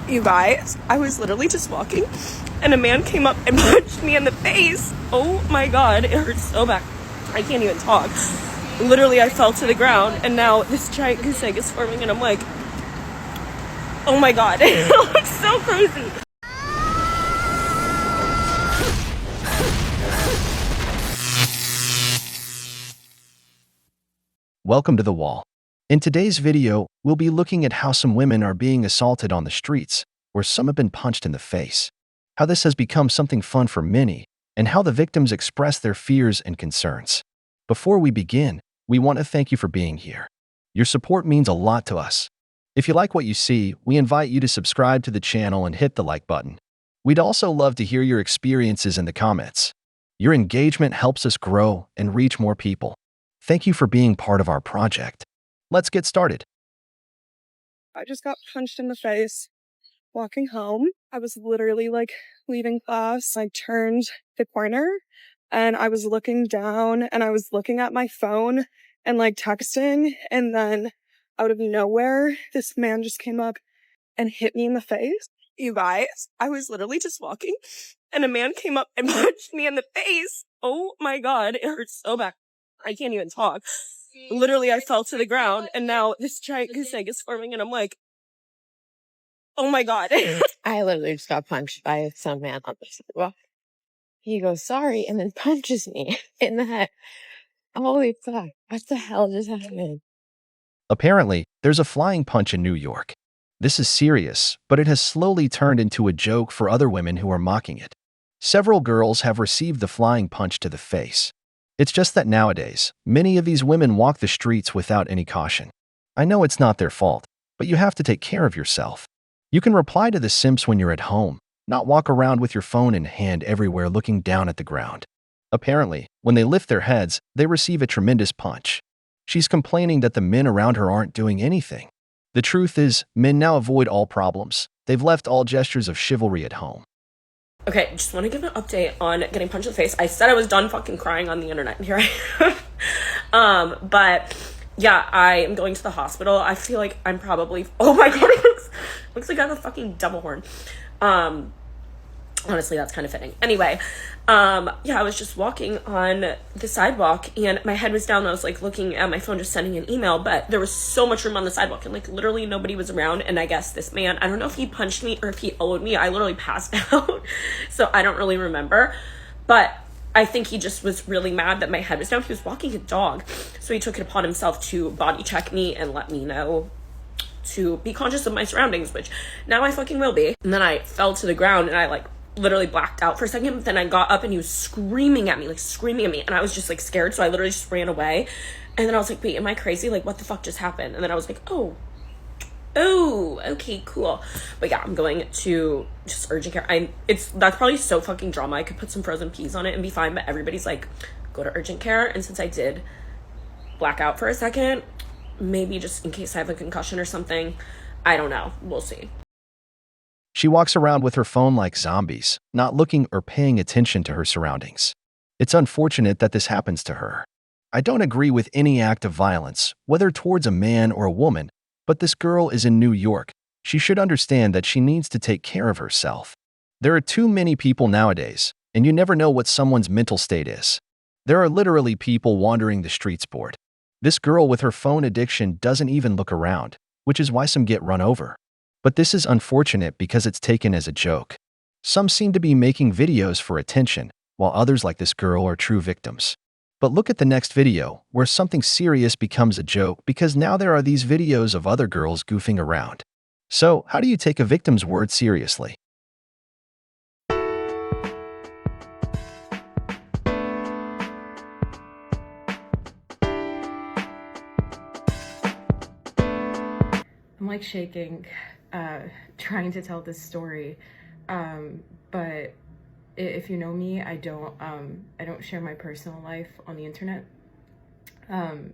You guys, I was literally just walking and a man came up and punched me in the face. Oh my god, it hurts so bad. I can't even talk. Literally, I fell to the ground and now this giant goose egg is forming and I'm like, oh my god, it looks so crazy. Welcome to The Wall. In today's video, we'll be looking at how some women are being assaulted on the streets, or some have been punched in the face, how this has become something fun for many, and how the victims express their fears and concerns. Before we begin, we want to thank you for being here. Your support means a lot to us. If you like what you see, we invite you to subscribe to the channel and hit the like button. We'd also love to hear your experiences in the comments. Your engagement helps us grow and reach more people. Thank you for being part of our project. Let's get started. I just got punched in the face walking home. I was literally like leaving class. I turned the corner and I was looking down and I was looking at my phone and like texting. And then out of nowhere, this man just came up and hit me in the face. You guys, I was literally just walking and a man came up and punched me in the face. Oh my god, it hurts so bad. I can't even talk. Literally, I fell to the ground and now this giant goose egg is forming and I'm like, oh my god. I literally just got punched by some man on the sidewalk. He goes, sorry, and then punches me in the head. Holy fuck. What the hell just happened? Apparently, there's a flying punch in New York. This is serious, but it has slowly turned into a joke for other women who are mocking it. Several girls have received the flying punch to the face. It's just that nowadays, many of these women walk the streets without any caution. I know it's not their fault, but you have to take care of yourself. You can reply to the simps when you're at home, not walk around with your phone in hand everywhere looking down at the ground. Apparently, when they lift their heads, they receive a tremendous punch. She's complaining that the men around her aren't doing anything. The truth is, men now avoid all problems. They've left all gestures of chivalry at home. Okay, just want to give an update on getting punched in the face. I said I was done fucking crying on the internet, and here I am. But yeah, I am going to the hospital. I feel like I'm probably, oh my god, it looks like I have a fucking devil horn. Honestly, that's kind of fitting. Anyway, yeah, I was just walking on the sidewalk and my head was down and I was like looking at my phone, just sending an email, but there was so much room on the sidewalk and like literally nobody was around. And I guess this man, I don't know if he punched me or if he owed me. I literally passed out. So I don't really remember, but I think he just was really mad that my head was down. He was walking a dog. So he took it upon himself to body check me and let me know to be conscious of my surroundings, which now I fucking will be. And then I fell to the ground and I like literally blacked out for a second, but then I got up and he was screaming at me and I was just like scared, so I literally just ran away. And then I was like, wait, am I crazy? Like, what the fuck just happened? And then I was like, oh, okay, cool. But yeah, I'm going to just urgent care. That's probably so fucking drama. I could put some frozen peas on it and be fine, but everybody's like, go to urgent care. And since I did black out for a second, maybe just in case I have a concussion or something, I don't know, we'll see. She walks around with her phone like zombies, not looking or paying attention to her surroundings. It's unfortunate that this happens to her. I don't agree with any act of violence, whether towards a man or a woman, but this girl is in New York. She should understand that she needs to take care of herself. There are too many people nowadays, and you never know what someone's mental state is. There are literally people wandering the streets bored. This girl with her phone addiction doesn't even look around, which is why some get run over. But this is unfortunate because it's taken as a joke. Some seem to be making videos for attention, while others like this girl are true victims. But look at the next video, where something serious becomes a joke because now there are these videos of other girls goofing around. So, how do you take a victim's word seriously? I'm like shaking, trying to tell this story, but if you know me, I don't share my personal life on the internet,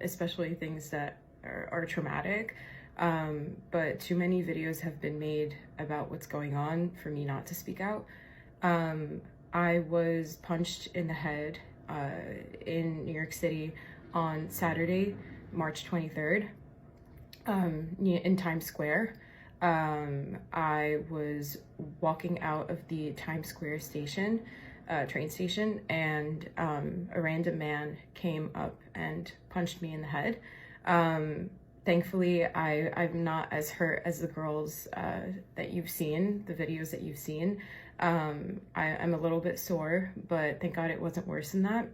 especially things that are traumatic. But too many videos have been made about what's going on for me not to speak out. I was punched in the head in New York City on Saturday, March 23rd, in Times Square. I was walking out of the Times Square station, train station, and a random man came up and punched me in the head. Thankfully, I'm not as hurt as the girls that you've seen, the videos that you've seen. I'm a little bit sore, but thank God it wasn't worse than that.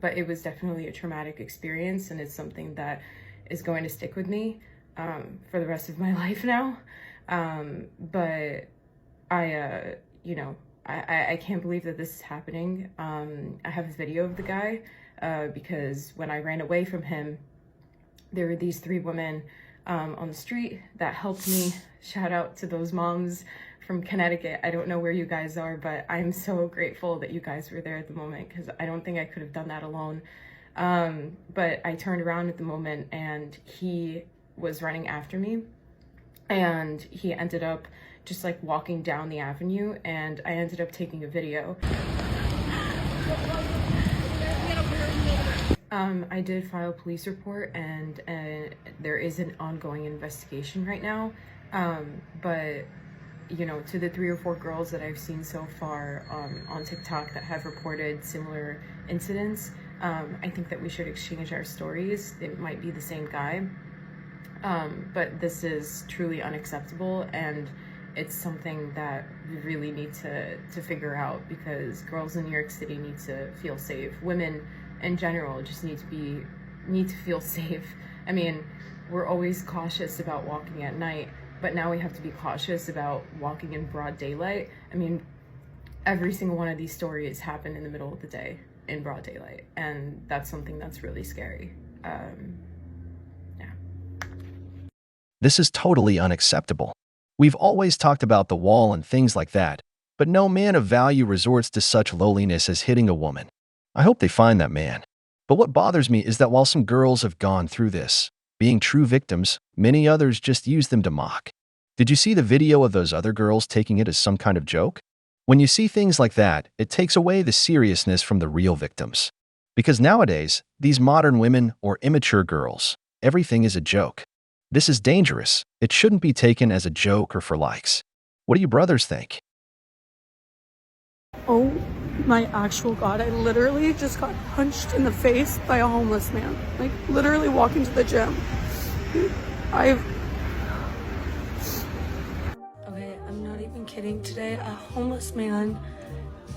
But it was definitely a traumatic experience, and it's something that is going to stick with me for the rest of my life now. But I, you know, I can't believe that this is happening. I have a video of the guy because when I ran away from him, there were these 3 women on the street that helped me. Shout out to those moms from Connecticut. I don't know where you guys are, but I'm so grateful that you guys were there at the moment, because I don't think I could have done that alone. But I turned around at the moment and he was running after me, and he ended up just like walking down the avenue, and I ended up taking a video. I did file a police report, and there is an ongoing investigation right now. But you know, to the 3 or 4 girls that I've seen so far on TikTok that have reported similar incidents, I think that we should exchange our stories. It might be the same guy, but this is truly unacceptable, and it's something that we really need to figure out, because girls in New York City need to feel safe. Women in general just need to feel safe. I mean, we're always cautious about walking at night, but now we have to be cautious about walking in broad daylight. I mean, every single one of these stories happened in the middle of the day in broad daylight, and that's something that's really scary. Yeah. This is totally unacceptable. We've always talked about the wall and things like that, but no man of value resorts to such lowliness as hitting a woman. I hope they find that man. But what bothers me is that while some girls have gone through this, being true victims, many others just use them to mock. Did you see the video of those other girls taking it as some kind of joke? When you see things like that, it takes away the seriousness from the real victims. Because nowadays, these modern women or immature girls, everything is a joke. This is dangerous. It shouldn't be taken as a joke or for likes. What do you brothers think? Oh my actual God, I literally just got punched in the face by a homeless man. Like, literally walking to the gym. Okay, I'm not even kidding. Today, a homeless man,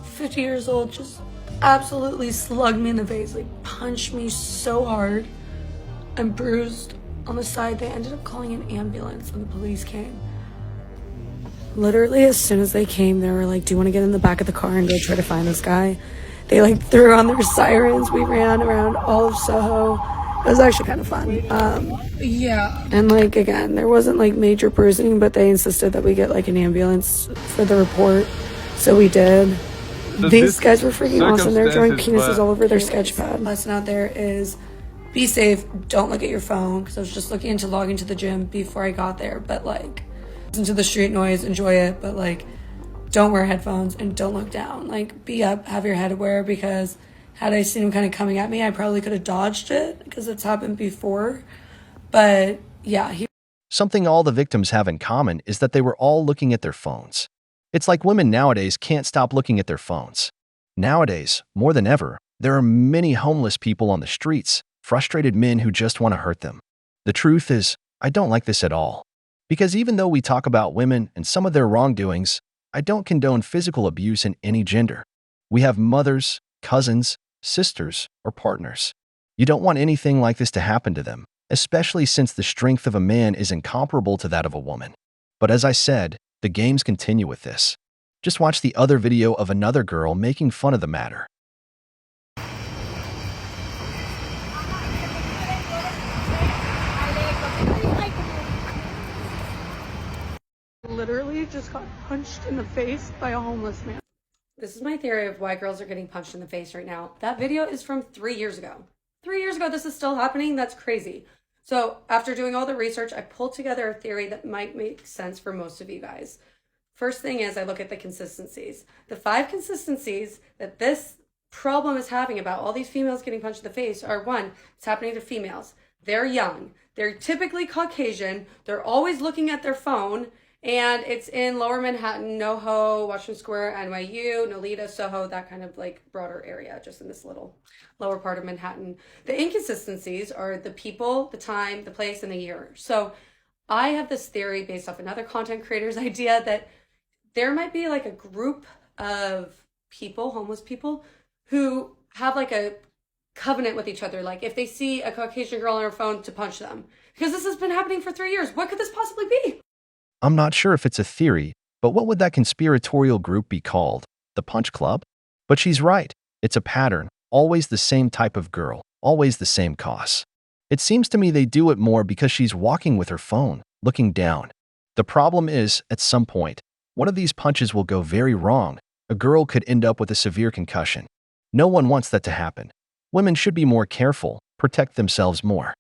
50 years old, just absolutely slugged me in the face. Like, punched me so hard. I'm bruised on the side. They ended up calling an ambulance and the police came. Literally, as soon as they came, they were like, do you want to get in the back of the car and go try to find this guy? They like threw on their sirens. We ran around all of Soho. It was actually kind of fun. Yeah. And like, again, there wasn't like major bruising, but they insisted that we get like an ambulance for the report. So we did. So these guys were freaking awesome. They're drawing penises all over their sketch pad. Lesson out there is be safe. Don't look at your phone, because I was just looking to log into the gym before I got there. But like, listen to the street noise, enjoy it, but like, don't wear headphones and don't look down. Like, be up, have your head aware, because had I seen him kind of coming at me, I probably could have dodged it, because it's happened before. But yeah. Something all the victims have in common is that they were all looking at their phones. It's like women nowadays can't stop looking at their phones. Nowadays, more than ever, there are many homeless people on the streets, frustrated men who just want to hurt them. The truth is, I don't like this at all. Because even though we talk about women and some of their wrongdoings, I don't condone physical abuse in any gender. We have mothers, cousins, sisters, or partners. You don't want anything like this to happen to them, especially since the strength of a man is incomparable to that of a woman. But as I said, the games continue with this. Just watch the other video of another girl making fun of the matter. Literally just got punched in the face by a homeless man. This is my theory of why girls are getting punched in the face right now. That video is from 3 years ago. 3 years ago, this is still happening? That's crazy. So after doing all the research, I pulled together a theory that might make sense for most of you guys. First thing is I look at the consistencies. The 5 consistencies that this problem is having about all these females getting punched in the face are: 1, it's happening to females. They're young. They're typically Caucasian. They're always looking at their phone. And it's in Lower Manhattan, NoHo, Washington Square, NYU, Nolita, Soho, that kind of like broader area, just in this little lower part of Manhattan. The inconsistencies are the people, the time, the place, and the year. So I have this theory based off another content creator's idea that there might be like a group of people, homeless people, who have like a covenant with each other. Like if they see a Caucasian girl on her phone, to punch them. Because this has been happening for 3 years. What could this possibly be? I'm not sure if it's a theory, but what would that conspiratorial group be called? The Punch Club? But she's right. It's a pattern. Always the same type of girl. Always the same cause. It seems to me they do it more because she's walking with her phone, looking down. The problem is, at some point, one of these punches will go very wrong. A girl could end up with a severe concussion. No one wants that to happen. Women should be more careful, protect themselves more.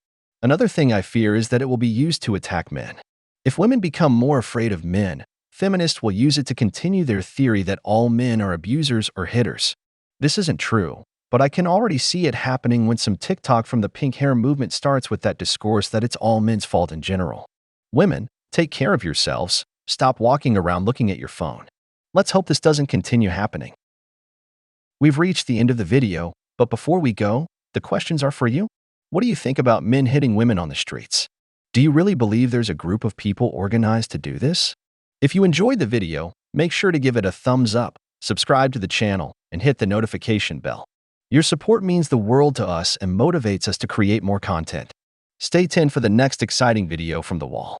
Another thing I fear is that it will be used to attack men. If women become more afraid of men, feminists will use it to continue their theory that all men are abusers or hitters. This isn't true, but I can already see it happening when some TikTok from the pink hair movement starts with that discourse that it's all men's fault in general. Women, take care of yourselves. Stop walking around looking at your phone. Let's hope this doesn't continue happening. We've reached the end of the video, but before we go, the questions are for you. What do you think about men hitting women on the streets? Do you really believe there's a group of people organized to do this? If you enjoyed the video, make sure to give it a thumbs up, subscribe to the channel, and hit the notification bell. Your support means the world to us and motivates us to create more content. Stay tuned for the next exciting video from The Wall.